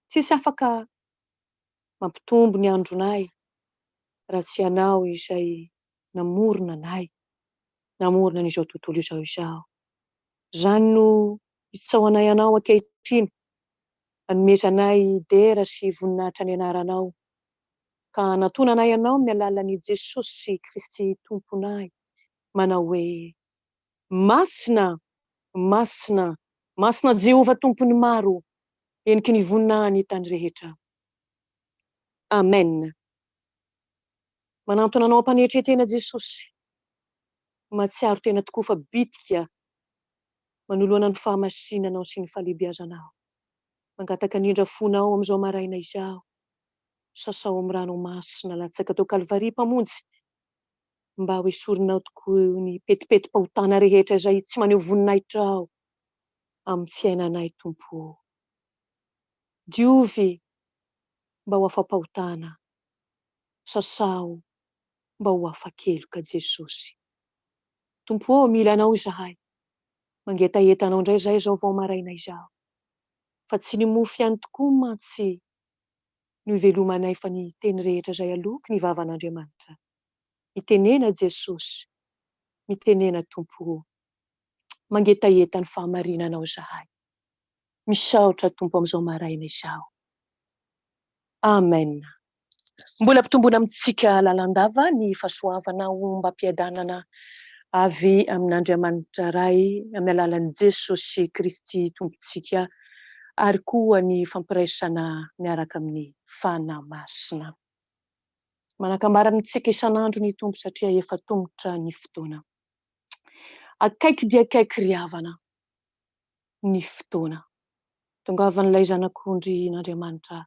Tsisy afaka mampitombo ny andronay raha tsy ianao izay namorona anay, namorona an'izao tontolo izao. Izany no hitsaoanay anao ankehitriny, hanomezanay dera sy voninahitra ny anaranao, ka natonanay anao amin'ny alalan'i Jesosy Kristy tomponay, manao hoe masina, masina, masina Jehova tompony maro, eniky ny voninahiny tany rehetra. Amen. Manantona anao ampaneritretena Jesosy, matsiaro tena tokoa fa bitika manoloana ny fahamasinanao sy ny fahalebiazanao. Mangataka anindra fonao amin'izao maraina izao, sasao amin'ny ranomasina latsaka tao Kalvaria mpamonjy, mba ho esorinao tokoa ny petipeti-pahotana rehetra izay tsy maneho voninahitra ao amin'ny fiainanay Tompo. Diovy mba ho afa-pahotana, sasao mba ho afa-keloka Jesosy. Tompo, mila anao izahay, mangetahetanao indray izay izao vao maraina izao, fa tsy ny mofy ihany tokoa mantsy no ivelomanay fa ny teny rehetra izay aloky ny vavan'Andriamanitra. Mitenena Jesosy, mitenena Tompo, mangetaheta ny fahamarinanao izahay. Misaotra Tompo amin'izao maraina izao. Amen. Mbola mpitombona amintsika lalandava ny fahasoavana mba ampiadanana avy amin'Andriamanitra Ray amin'ny alalan'i Jesosy Kristy tompontsika, ary koa ny fampiraisana miaraka amin'ny fanamasina. Manakambara amintsika isan'andro ny Tompo satria efa tongotra ny fotoana. Akaiky dia akaiky ry havana ny fotoana. Tongavan'ilay zanak'ondry n'Andriamanitra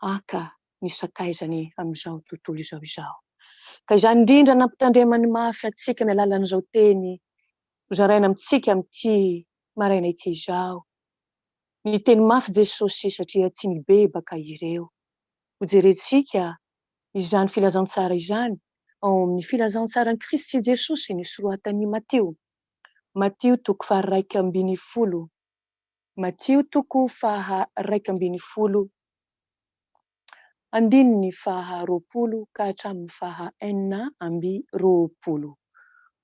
aka ny sakaizany amin'izao tontolo izao. Ka izany indrindra nampitandremany mafy atsika amin'ny alalan'izao teny hozaraina amintsika amin'ity maraina ity izao. Ny teny mafy Jesosy satria tsy nibebaka ireo. Hojerentsika izany filazantsara izany ao amin'ny filazantsaran'i Kristy Jesosy nisorohatan'i Mateo. Mateo toko faha 2:10. Mateo toko faha 2:10. Andininy faha 20 ka hatramin'ny faha 4:20.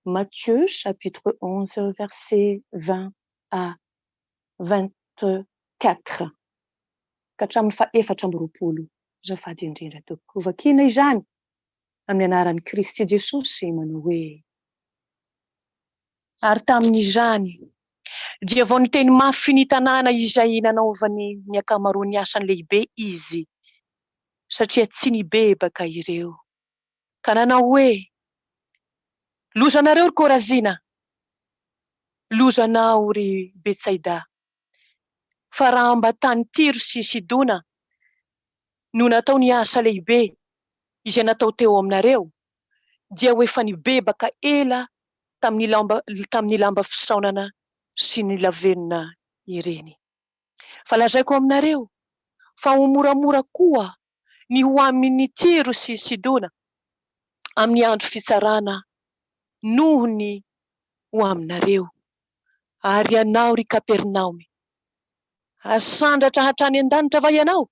Matthieu chapitre 11 verset 20 à 24 ka hatramin'ny faha 4:20. Zafady indrindra tompoko. Vakiana izany amin'ny anaran'i Kristy Jesosy manao hoe: ary tamin'izany dia vao niteny mafy ny tanàna izay nanaovany ny ankamaroany asany lehibe izy, satria tsy nibebaka ireo. Ka nanao hoe: lozanareo ry Korazina, lozanao ry Betsaida, fa raha mba tany Tiro sy Sidona no natao ny asa lehibe izay natao teo aminareo, dia ho efa nibebaka ela tamin'ny lamba fisaonana sy ny lavenona ireny. Fa lazaiko aminareo fa ho moramora koa ny ho amin'ny Tiro sy Sidona amin'ny andro fitsarana noho ny ho aminareo. Ary ianao ry Kapernaume, asandratra hatrany an-danitra va ianao?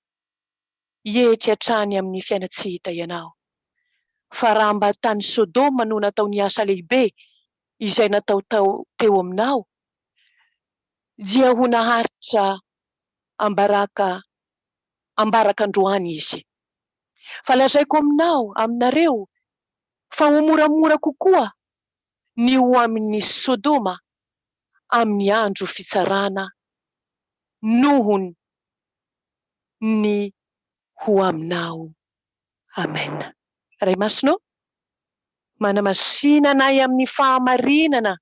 Ietry hatrany amin'ny fiaina tsy hita ianao. Fa raha mba tany Sodoma no natao ny asa lehibe izay natao teo aminao, dia ho naharitra ambaraka androany izy. Fa lazaiko aminareo fa ho moramora kokoa ny ho amin'ny Sodoma amin'ny andro fitsarana noho ny ho aminao. Amen. Ray masino, manamasina anay amin'ny fahamarinana,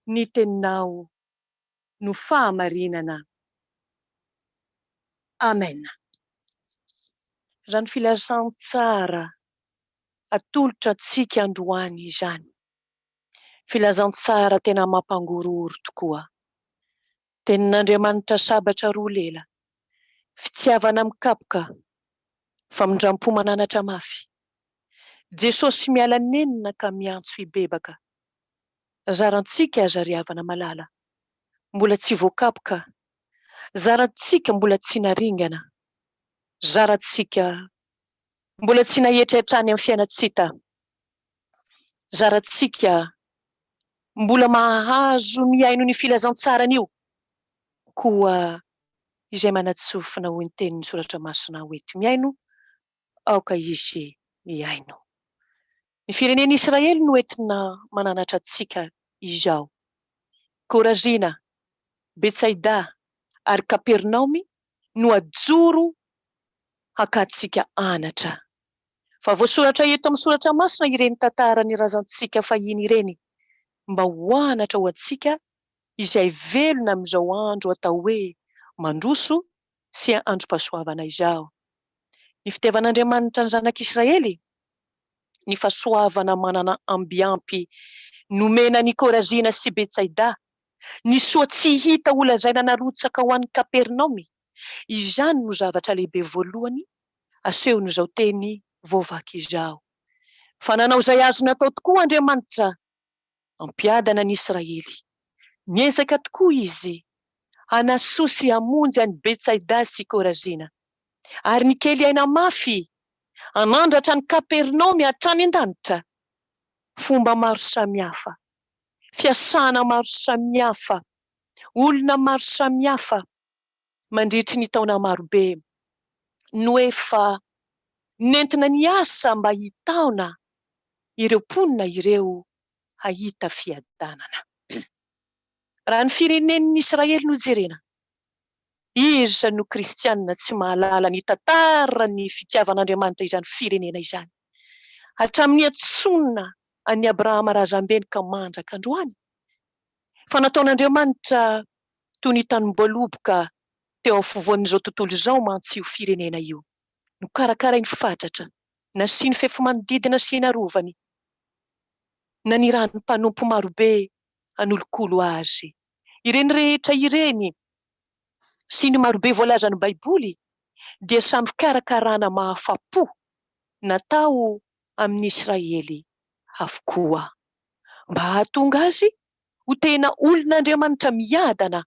ny teninao no fahamarinana. Amen. Izany filazantsara atolotra antsika androany izany. Filazantsara tena mampangororo tokoa. Tenin'Andriamanitra sabatra roa lela, fitiavana mikapoka, famindram-po mananatra mafy. Jesosy miala nenina ka miantso hibebaka. Zarantsika zariavana malala, mbola tsy voakapoka, Zaratsika mbola tsy naringana. Zaratsika mbola tsy nahetrahetrany amin'ny fiainatsika. Zaratsika mbola mahazo miaino ny filazantsarany io. Koa izay manatsofina ho ny tenin'ny soratra masina hoeto miaino, aoka izy miaino. Ny firenen'Israely no entina mananatra antsika izao. Korazina, Betsaida ary Kapernaomy no ajoro hakatsika anatra. Fa voasoratra eto amin'ny soratra masina ireny tantarany razantsika fahiny ireny, mba ho anatra ho antsika izay velona amin'izao andro atao hoe mandroso sy androm-pahasoavana izao. Ny fitiavan'Andriamanitra ny zanak'Israely, ny fahasoavana manana ambiampy nomena ny Korazina sy Betsaida, ny soa tsy hita ho lazaina narotsaka ho an'ny Kapernaomy, izany no zavatra lehibe voalohany asehon'izao teny voavaky izao. Fa nanao izay azo natao tokoa Andriamanitra ampiadana ny Israely. Niezaka tokoa izy hanasoa sy hamonjy an'i Betsaida sy Korazina. Ary ny kely aina mafy hanandratra ny Kapernaomy hatrany an-danitra. Fomba maro samihafa, fiasana maro samihafa, olona maro samihafa mandritry ny taona marobe no efa nentina ny asa mba hitaona ireo mponina ireo hahita fiadanana. Raha ny firenen'ny Israely no jerena, iza no kristianina tsy mahalala ny tantaran'ny fitiavan'Andriamanitra izany firenena izany. Hatramin'ny antsonina an'i Abrahama razambeny ka mandraka androany. Fa nataon'Andriamanitra toy ny tanim-boaloboka teo amin'ny fovoan'izao tontolo izao mantsy io firenena io. Nokarakarainy fatratra, nasiany fefy manodidina sy narovany, nanirany mpanompo marobe hanolokolo azy. Ireny rehetra ireny sy ny marobe voalazan'ny Baiboly dia samy fikarakarana mahafa-po natao amin'ny Israely avokoa, mba hahatonga azy ho tena olon'Andriamanitra miadana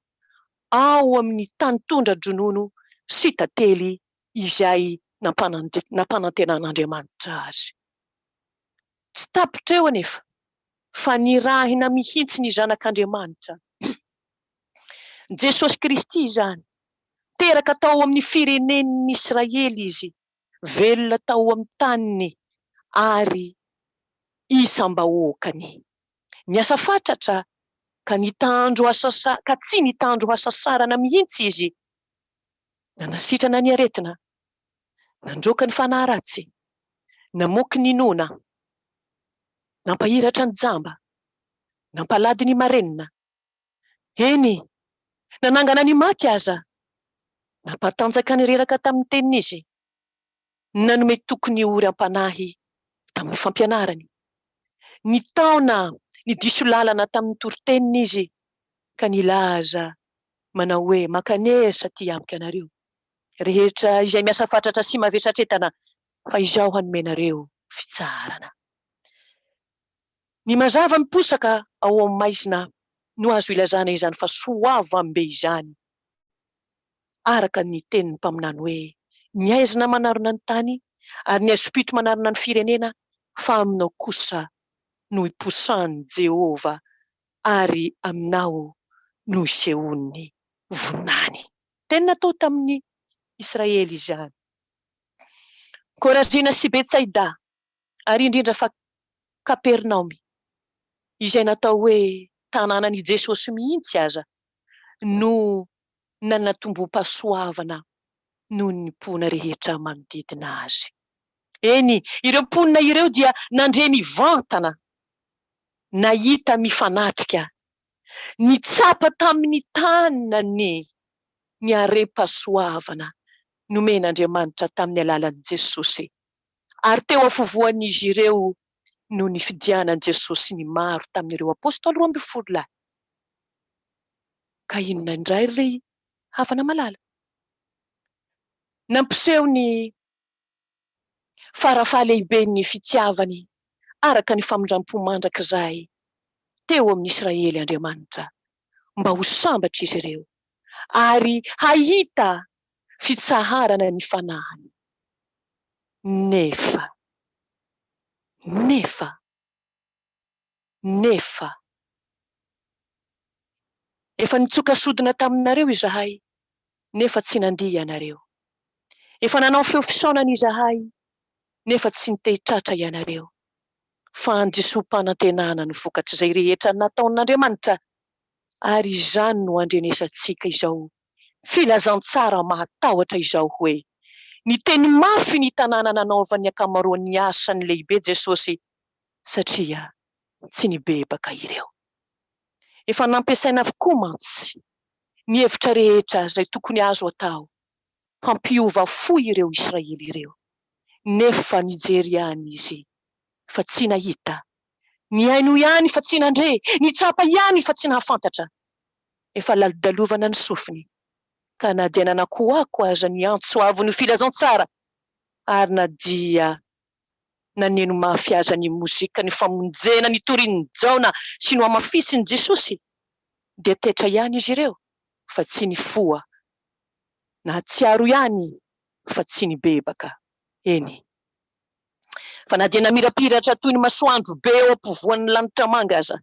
ao amin'ny tany tondra-dronono sy tantely izay nampanantenan'Andriamanitra azy. Tsy tapitra eo anefa, fa nirahina mihitsy ny zanak'Andriamanitra. Jesosy Kristy izany, teraka tao amin'ny firenen'ny Israely izy, velona tao amin'ny taniny ary isam-bahoakany. Niasa fatratra ka tsy nitandro asa sarana mihitsy izy. Nanasitrana ny aretina, nandroaka ny fanahy ratsy, namoky ny nona, nampahiratra ny jamba, nampalady ny marenina. Eny, nanangana ny maty aza, nampatanjaka ny reraka tamin'ny tenin'izy, nanome tokony ory ampanahy tamin'ny fampianarany. Ny taona ny diso lalana tamin'ny toriteniny izy, ka nilaza manao hoe makanesa ty amiko anareo. Rehetra izay miasa fatratra sy mavesatretana, fa izao hanomenareo fitsarana. Ny mazava miposaka ao amin'ny maizina no azo ilazana izany fa soavambe izany. Araka ny tenin'ny mpaminany hoe ny aizina manarona ny tany ary ny aizim-pito manarona ny firenena, fa aminao kosa no iposahan'i Jehova ary aminao no isehon'ny vonany. Tena natao tamin'ny Israely izany. Korazina sy Betsaida ary indrindra fa Kapernaomy, izay natao hoe tanànan'i Jesosy mihitsy aza, no nanatombo-pahasoavana noho ny mpona rehetra manodidina azy. Eny, ireo mponina ireo dia nandre mivantana, nahita mifanatrika, nitsapa tamin'ny tanany ny harem-pahasoavana nomen'Andriamanitra tamin'ny alalan'i Jesosy. Ary teo afovoan'izy ireo no nifidianan'i Jesosy ny maro tamin'ireo apôstôly 12 lahy. Ka inona indray ry havana malala? Nampiseho ny farafahalehiben'ny fitiavany araka ny famindram-po mandrakizay teo amin'ny Israely Andriamanitra, mba ho sambatra izy ireo ary hahita fitsaharana ny fanahany. Nefa efa nitsoka sodina taminareo izahay, nefa tsy nandihy ianareo. Efa nanao feo fisaonana izahay, nefa tsy nitehitratra ianareo. Fa handisom-panantenana ny vokatr'izay rehetra nataon'Andriamanitra, ary izany no andrenesantsika izao filazantsara mahatahotra izao hoe: ny teny mafy ny tanàna nanaovan'ny akamaroan'ny asany lehibe Jesosy, satria tsy nibebaka ireo. Efa nampiasaina avokoa mantsy ny hevitra rehetra izay tokony azo atao hampiova fo ireo Israely ireo, nefa nijery ihany izy fa tsy nahita, niaino ihany fa tsy nandre, nitsapa ihany fa tsy nahafantatra. Efa lalidalovana ny sofiny, ka na dia nanakoako aza ny antso avo ny filazantsara, ary na dia naneno mafy aza ny mozika ny famonjena ny torin'ny-jaona sy no amafisiny Jesosy, dia tetra ihany izy ireo fa tsy nifoa, na tsiaro ihany fa tsy nibebaka. Eny, fa na dia namirapiratra toy ny masoandro be eo ampovoan'ny lanitra manga aza,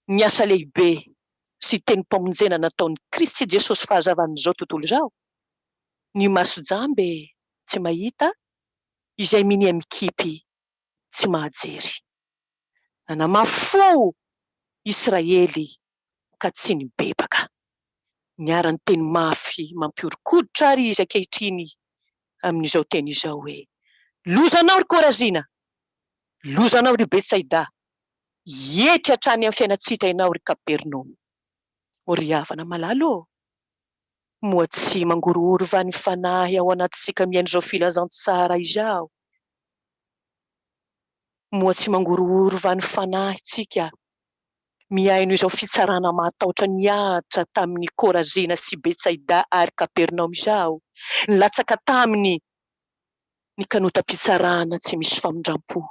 ny asa lehibe sy tenim-pamonjena nataon'i Kristy Jesosy fahazavan'izao tontolo izao, ny maso-jambe tsy mahita, izay minia mikipy tsy mahajery. Nanamafy fo Israely ka tsy nibebaka. Niara-ny teny mafy mampiorokoditra ary izy ankehitriny amin'izao teny izao hoe: lozanao ry Korazina, lozanao ry Betsaida, hiety hatrany amin'ny fiainatsitra ianao ry Kapernaoma. Ry havana malalo, moa tsy mangorohoro ny fanahy ao anatintsika mihaino izao filazantsara izao. Moa tsy mangorohoro ny fanahy tsika mihaino izao fitsarana mahatahotra niatra tamin'ny Korazina sy Betsaida ary Kapernaoma izao, nilatsaka taminy ny kanotam-pitsarana tsy misy famindram-po,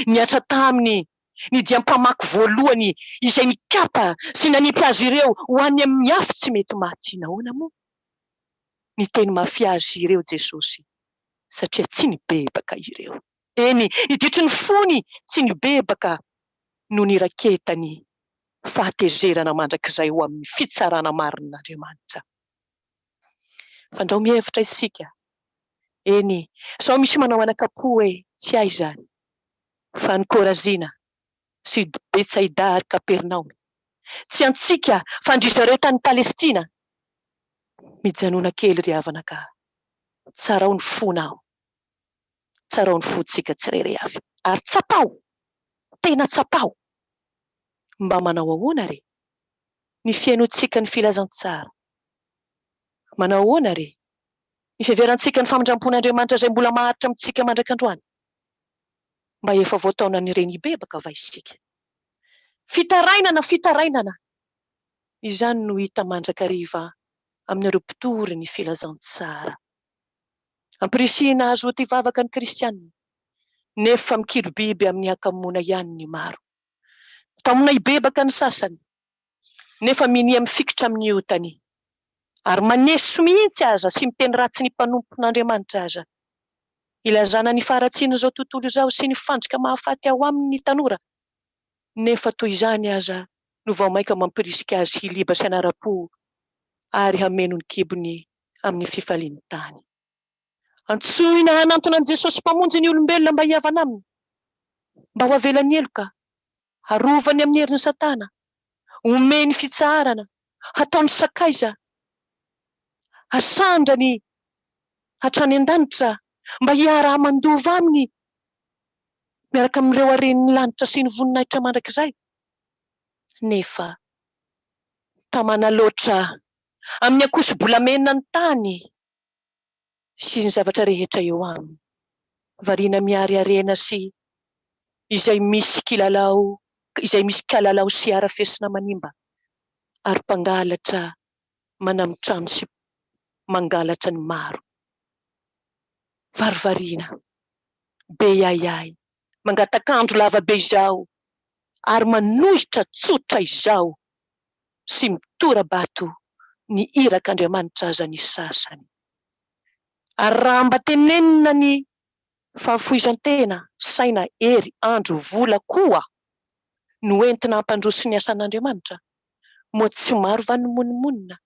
niatra taminy ny diam-pamaky voalohany izay nikapa sy nanipy azy ireo ho any amin'ny afo tsy mety maty. Nahoana moa? Niteny mafy azy ireo Jesosy, satria tsy nibebaka ireo. Eny, niditry ny fony tsy nibebaka no niraketany fahatezerana mandrakizay ho amin'ny fitsarana marin'Andriamanitra. Fandrao mihevitra isika, eny, sao misy manao anakapo hoe tsy hay izany, fa ny Korazina sy Betsaida ary Kapernaoma tsy antsika fa ndry zareo tany Palestina. Mijanona kely ry havana ka, tsarao ny fonao, tsarao ny fontsika tsirairay avy, ary tsapao, tena tsapao. Mba manao ahoana re? Ny fiainontsika ny filazantsara, manao ahoana re? Ny fiheverantsika ny famindram-pon'Andriamanitra izay mbola maharitra amintsika mandrakandroany, mba efa voataona n'ireny bebaka va isika? Fitarainana, izany no hita mandrakariva amin'ireo mpitory ny filazantsara. Ampirisihina azo ty vavaka ny Kristianina, nefa mikirobiby amin'ny hakamoana ihany ny maro. Tamona hibebaka ny sasany, nefa minia mifikitra amin'ny otany, ary maneso mihitsy aza sy miteny ratsy ny mpanompon'Andriamanitra aza, ilazana ny faharatsiana izao tontolo izao sy ny fandrika mahafaty ao amin'ny tanora. Nefa toy izany aza no vao maika mampirisika azy hiliba sy anara-po ary hameno ny kibony amin'ny fifalian'ny tany. Antsoina hanantona an' Jesosy mpamonjy ny olombelona mba hiavana aminy, mba ho avelany eloka, harovany amin'ny herin'ny Satana, omeny fitsarana, hataony sakaiza, hasandrany hatrany an-danitra mba hiara-mandova aminy miaraka amin'ireo haren'ny lanitra sy ny voninahitra mandrakizay. Nefa tamana loatra amin'ny ankoso-bolamena ny tany sy ny zavatra rehetra eo aminy, variana miari-arena sy izay misy kilalao sy ara-fesina manimba, ary mpangalatra manamitrano sy mangalatra ny maro. Varivariana, be iayay, mangatakandro lava be izao, ary manohitra tsotra izao sy mitora bato ny irak'Andriamanitra aza ny sasany. Ary raha mba tenenina ny fahafoizan-tena, saina, hery, andro, vola koa no entina hampandroso ny asan'Andriamanitra, moa tsy maro vanomonimonina,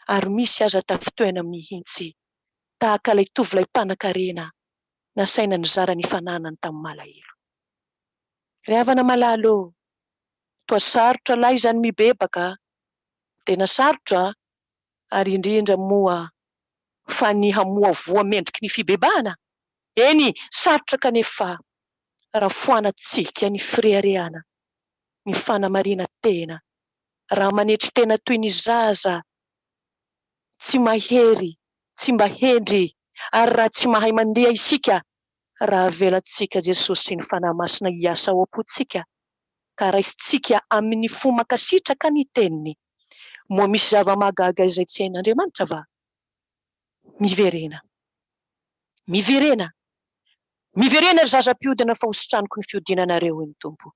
ary misy aza tafitoena mihitsy, tahaka ilay tovolahy mpanan-karena nasaina nizara ny fananany tamin'ny malahelo. Ry havana malalo, toa sarotra lahy izany mibebaka, tena sarotra, ary indrindra moa fa ny hamoa voa mendriky ny fibebahana. Eny, sarotra kanefa raha foanantsika ny firehariana, ny fanamarina tena, raha manetry tena toy ny zaza, tsy mahery, tsy mba hendry, ary raha tsy mahay mandeha isika, raha velantsika Jesosy sy ny fanahy masina hiasa ao am-pontsika, ka raisitsika amin'ny fo mankasitraka ny teniny, moa misy zava-mahagaga izay tsy hain'Andriamanitra va? Miverena. Miverena. Miverena ry zazam-piodina fa hositraniko ny fiodinanareo eny Tompo.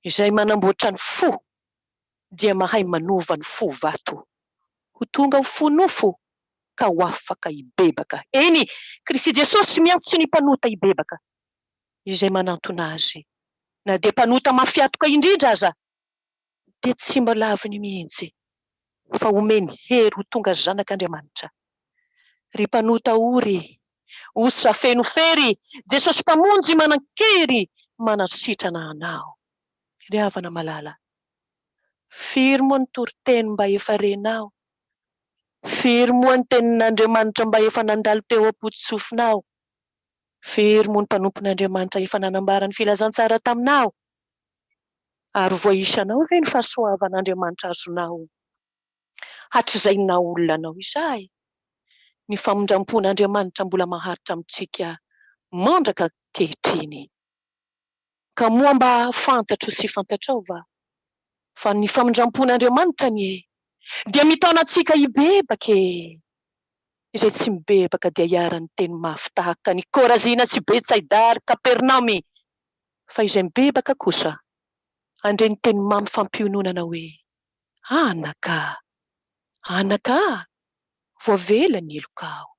Izay manamboatra ny fo, dia mahay manova ny fo vato. Ho tonga ho fo nofo, ka ho afaka hibebaka. Eny, Kristy Jesosy miantso ny mpanota hibebaka. Izay manantona azy. Na dia mpanota mafiatoka indrindra aza, dia tsy mba laviny mihitsy, fa omeny hery ho tonga zanak'Andriamanitra. Ry mpanota ory, osa feno fery, Jesosy mpamonjy manan-kery, manasitrana anao. Ry havana malala, firy moa ny toriteny mba efa renao? Firy moa ny tenin'Andriamanitra mba efa nandalo teo am-potsofinao? Firy moa ny mpanompon'Andriamanitra efa nanambara ny filazantsara taminao? Ary voaisanao ve ny fahasoavan'Andriamanitra azonao? Hatr'izay na olona anao izay. Ny famindram-pon'Andriamanitra mbola maharitra amintsika mandraka ankehitriny. Ka moa mba fantatro sy fantatrao va? Fa ny famindram-pon'Andriamanitra dia mitaona antsika hibebaka e. Izay tsy mibebaka dia hiaran'ny teny mafy tahaka ny Korazina sy Betsaida ary Kapernaumy. Fa izay mibebaka kosa, andre ny teny mamy fampiononana hoe, anaka, anaka, voavela ny elokao.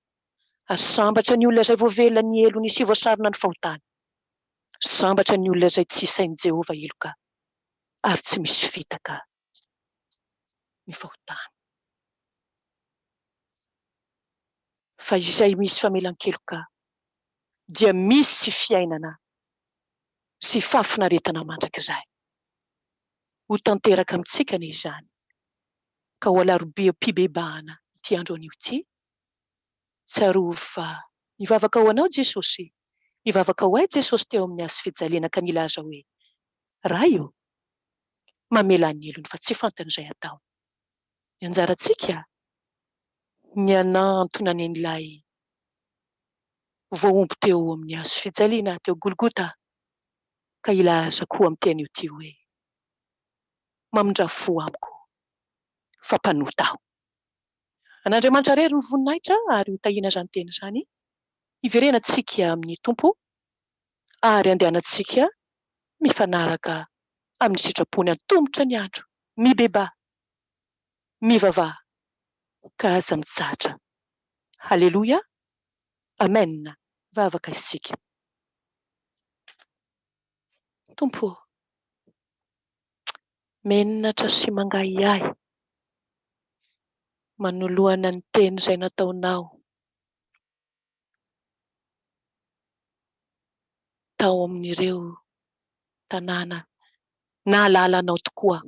Ary sambatra ny olona izay voavela ny elo ny sy voasarona ny fahotany. Sambatra ny olona izay tsy isain'i Jehova eloka, ary tsy misy fitaka ny fahotany. Fa izay misy famelan-keloka, dia misy fiainana sy fafinaretana mandrakizay. Ho tanteraka amintsika ny izany, ka ho alarobia mpibebahana ity andro anio ity. Tsarovy fa nivavaka ho anao Jesosy, nivavaka ho ahy Jesosy teo amin'ny hazo fijaliana ka nilaza hoe, raha io, mamela ny elony fa tsy fantan'izay atao. Ny anjarantsika, ny anantona ny an'ilay voaomby teo amin'ny hazo fijaliana teo Golgota, ka ilaza koa amin'ny teny io ty hoe, mamindra-fo amiko, fa mpanota aho. An'Andriamanitra rery ny voninahitra ary ho tahina izany teny izany, hiverenantsika amin'ny Tompo, ary andehanantsika mifanaraka amin'ny sitrapony antomotra ny andro, mibeba, mivava, ka aza mitsatra. Haleloia, amen. Vavaka isika. Tompo, menatra sy mangahy ahy, manoloana ny teny izay nataonao tao amin'ireo tanàna nahalalanao tokoa,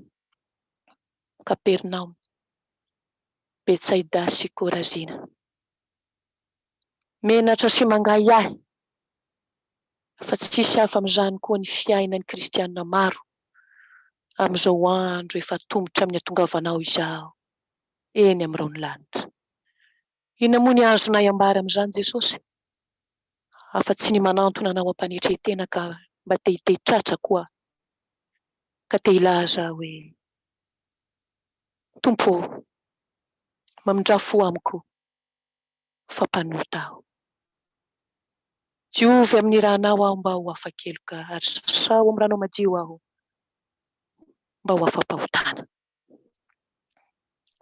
Kapernaumy, Betsaida sy Korazina. Menatra sy mangahy ahy, fa tsisy hafa amin'izany koa ny fiainan'ny kristianina maro amin'izao andro efa tongotra amin'ny hatongavanao izao eny amin'ny raony lanitra. Inona moa ny azonay ambara amin'izany Jesosy? Afa-tsy ny manantona anao am-panetretena ka mba te hitehitratra koa, ka te hilaza hoe, Tompo, mamindra-fo amiko, fa mpanota aho. Diovy amin'ny ranao aho mba ho afa-keloka, ary sasao amin'ny ranao madio aho mba ho afa-pahotana.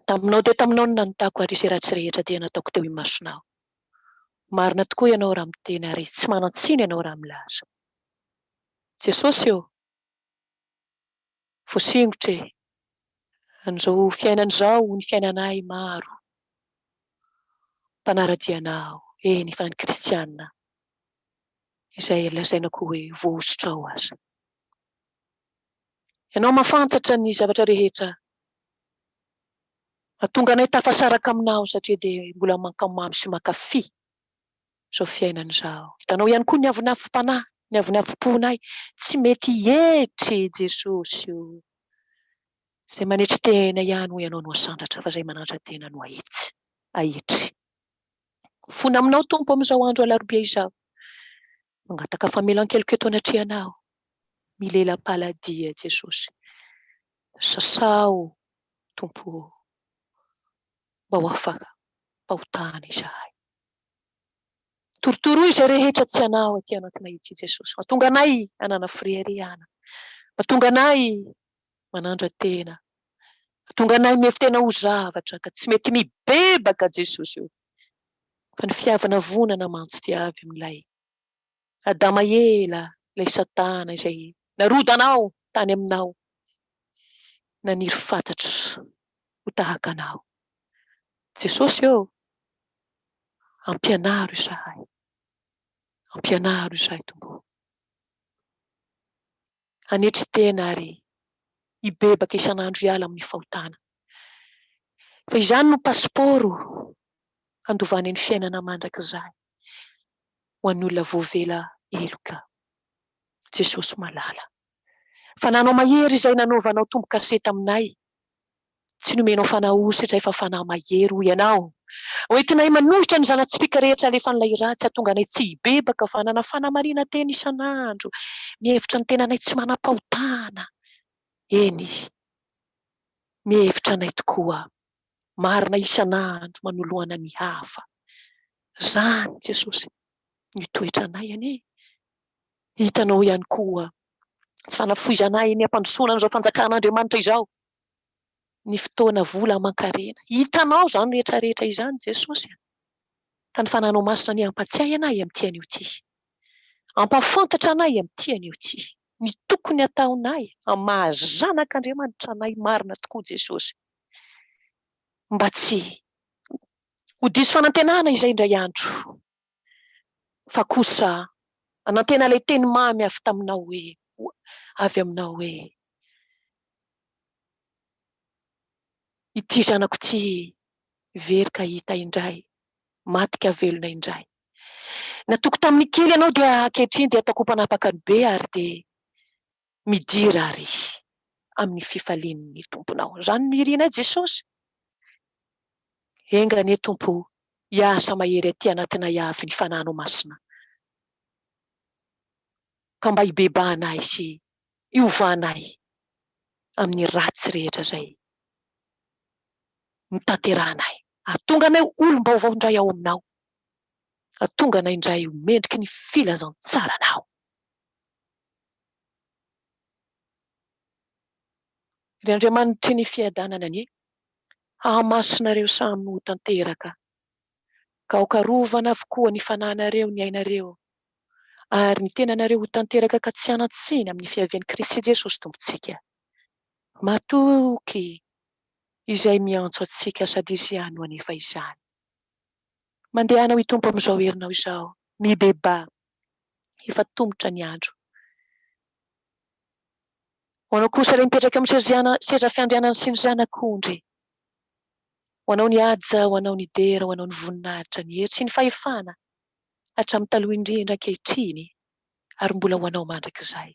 Taminao dia taminao no nanotako ary izay ratsy rehetra dia nataoko teo imasonao. Marina tokoa ianao raha miteny ary tsy manan-tsiny ianao raha milaza. Jesosy eo, voasingotra e. An'izao fiainan'izao ny fiainanay maro. Mpanaradianao, eny fa ny kristianina. Izay lazainako hoe voaositra ao aza. Ianao mahafantatra ny zavatra rehetra. Mahatonga anay tafasaraka aminao satria dia mbola mankamamy sy mankafy izao fiainan'izao. Hitanao ihany koa ny avonafom-panahy, ny avonafom-ponay tsy mety hietry Jesosy io. Izay manetry tena ihany ho ianao no asandratra fa izay mananatra tena no ahetry. Fona aminao Tompo amin'izao andro alarobia izao. Mangataka famelan-keloka eto anatrianao. Milela-paladia Jesosy. Sasao Tompo. Mba ho afaka pahotana izahay. Torotoro izay rehetra tsy anao aty anatinay ity Jesosy. Mahatonga anay hanana firiariana. Mahatonga anay manandra tena. Mahatonga anay mefy tena ho zavatra ka tsy mety mibebaka Jesosy io. Fa ny fiavana vonana mantsidiavy amin'ilay Adama ela, ilay Satana izay narodanao tany aminao. Naniry fantatra ho tahaka anao. Jesosy eo, ampianaro izahay. Ampianaro izahay Tompo. Anetry tena ary hibebaka isan'andro hiala amin'ny fahotana. Fa izany no pasiporo handovany ny fiainana mandrakizay ho an'ny olona voavela eloka. Jesosy malala. Fa nanao mahery izay nanaovanao tombo-kasety aminay. Tsy nomenao fanahy efa fanahy mahery ho ianao. Hoentinay manohitra ny zana-tsipika rehetra alefa n'ilay ratsy hahatonga anay tsy hibebaka fa hanana fanamarina tena isan'andro. Mihevitra ny tenanay tsy manam-pahotana. Eny, mihevitra anay tokoa. Marina isan'andro manoloana ny hafa. Zany Jesosy, ny toetra anay anie. Hitanao ihany koa tsy fanafoizanay ny ampandrosoana an'izao fanjakan'Andriamanitra izao. Ny fotoana vola aman-karena. Hitanao izany rehetra rehetra izany Jesosy. Ka ny fananao masina ny ampatsiahy anay amin'ity anio ity. Ampafantatra anay amin'ity anio ity. Ny tokony ataonay mahazanak'Andriamanitra anay marina tokoa Jesosy. Mba tsy ho diso fanantenana izay indray andro. Fa kosa anantena ilay teny mamy avy taminao hoe avy aminao hoe ity zanako ity very ka hita indray, maty ka velona indray. Natoko tamin'ny kely ianao dia ankehitriny dia ataoko mpanapaka ny be ary dia midira ary amin'ny fifalian'ny tomponao. Izany no irianay Jesosy. Engane Tompo, hiasa mahery aty anatinay avy ny fananao masina. Ka mba hibebahanay sy hiovanay amin'ny ratsy rehetra izay mitanterahanay. Ahatonga anay olom-baovao indray ao aminao. Ahatonga anay indray mendriky ny filazantsaranao. Ry Andriamanitry ny fiadanana anie, hahamasinareo samy ho tanteraka. Ka ho karovana avokoa ny fananareo, ny ainareo. Ary ny tenanareo ho tanteraka ka tsy hanatsiny amin'ny fiavian'i Kristy Jesosy Tompontsika. Matoky izay miantso antsika sady izy ihany ho anefa izany. Mandehanao hitompo amin'izao herinao izao. Mibeba. Efa tongotra ny andro. Ho anao kosa ilay mipetraka amin'ny seza fiandrianana sy ny zanak'ondry. Ho anao ny haja, ho anao ny dera, ho anao ny voninahitra, ny hery sy ny fahefana. Hatramin'ny taloha indrindra ankehitriny ary mbola ho anao mandrakizay.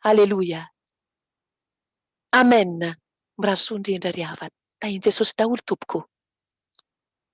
Aleluia. Amen. Miraso indrindra ry havana. Tahin Jesosy daholo Tompoko.